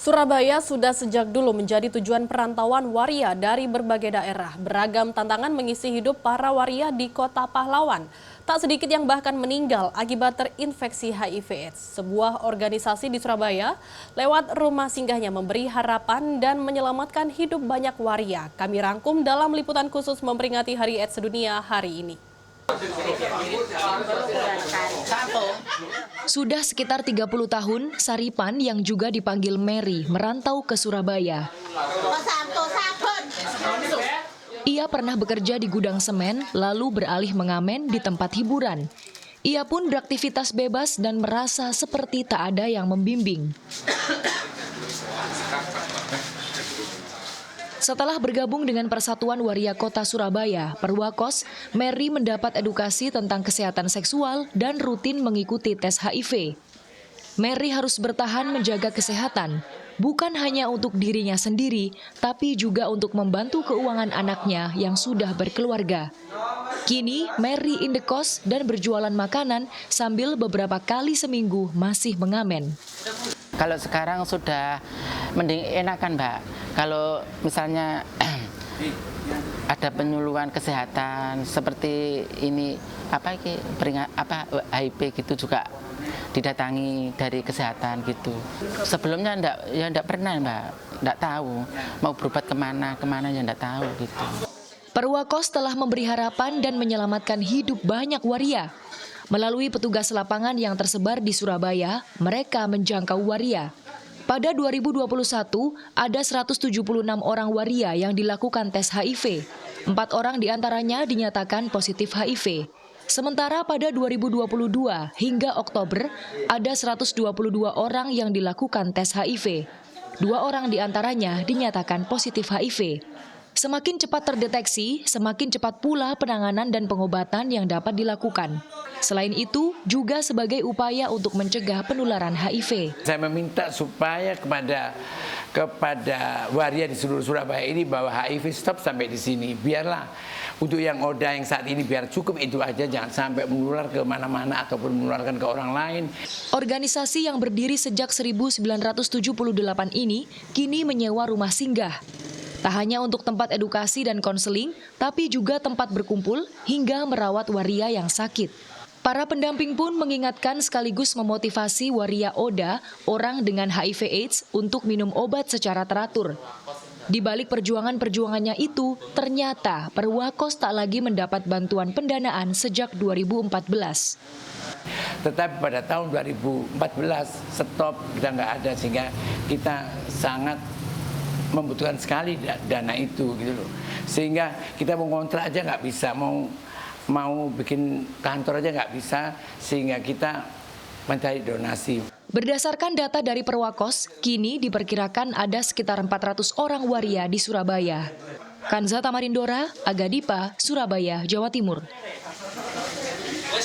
Surabaya sudah sejak dulu menjadi tujuan perantauan waria dari berbagai daerah. Beragam tantangan mengisi hidup para waria di kota pahlawan. Tak sedikit yang bahkan meninggal akibat terinfeksi HIV/AIDS. Sebuah organisasi di Surabaya lewat rumah singgahnya memberi harapan dan menyelamatkan hidup banyak waria. Kami rangkum dalam liputan khusus memperingati Hari AIDS Sedunia hari ini. Sudah sekitar 30 tahun, Saripan yang juga dipanggil Mary merantau ke Surabaya. Ia pernah bekerja di gudang semen, lalu beralih mengamen di tempat hiburan. Ia pun beraktivitas bebas dan merasa seperti tak ada yang membimbing. Setelah bergabung dengan Persatuan Waria Kota Surabaya, Perwakos, Mary mendapat edukasi tentang kesehatan seksual dan rutin mengikuti tes HIV. Mary harus bertahan menjaga kesehatan, bukan hanya untuk dirinya sendiri, tapi juga untuk membantu keuangan anaknya yang sudah berkeluarga. Kini, Mary indekos dan berjualan makanan sambil beberapa kali seminggu masih mengamen. Kalau sekarang sudah mending enakan, Mbak. Kalau misalnya ada penyuluhan kesehatan seperti ini HIV gitu juga didatangi dari kesehatan gitu. Sebelumnya enggak pernah, Mbak. Enggak tahu mau berobat kemana ya enggak tahu gitu. Perwakos telah memberi harapan dan menyelamatkan hidup banyak waria. Melalui petugas lapangan yang tersebar di Surabaya, mereka menjangkau waria. Pada 2021, ada 176 orang waria yang dilakukan tes HIV. 4 orang diantaranya dinyatakan positif HIV. Sementara pada 2022 hingga Oktober, ada 122 orang yang dilakukan tes HIV. 2 orang diantaranya dinyatakan positif HIV. Semakin cepat terdeteksi, semakin cepat pula penanganan dan pengobatan yang dapat dilakukan. Selain itu, juga sebagai upaya untuk mencegah penularan HIV. Saya meminta supaya kepada waria di seluruh Surabaya ini bahwa HIV stop sampai di sini. Biarlah untuk yang ODA yang saat ini biar cukup itu aja, jangan sampai menular ke mana-mana ataupun menularkan ke orang lain. Organisasi yang berdiri sejak 1978 ini kini menyewa rumah singgah. Tak hanya untuk tempat edukasi dan konseling, tapi juga tempat berkumpul hingga merawat waria yang sakit. Para pendamping pun mengingatkan sekaligus memotivasi waria ODA, orang dengan HIV/AIDS, untuk minum obat secara teratur. Di balik perjuangannya itu, ternyata Perwakos tak lagi mendapat bantuan pendanaan sejak 2014. Tetapi pada tahun 2014 stop, kita nggak ada, sehingga kita sangat membutuhkan sekali dana itu gitu loh. Sehingga kita mau ngontrak aja nggak bisa, mau bikin kantor aja nggak bisa, sehingga kita mencari donasi. Berdasarkan data dari Perwakos, kini diperkirakan ada sekitar 400 orang waria di Surabaya. Kanza Tamarindora, Aga Dipa, Surabaya, Jawa Timur.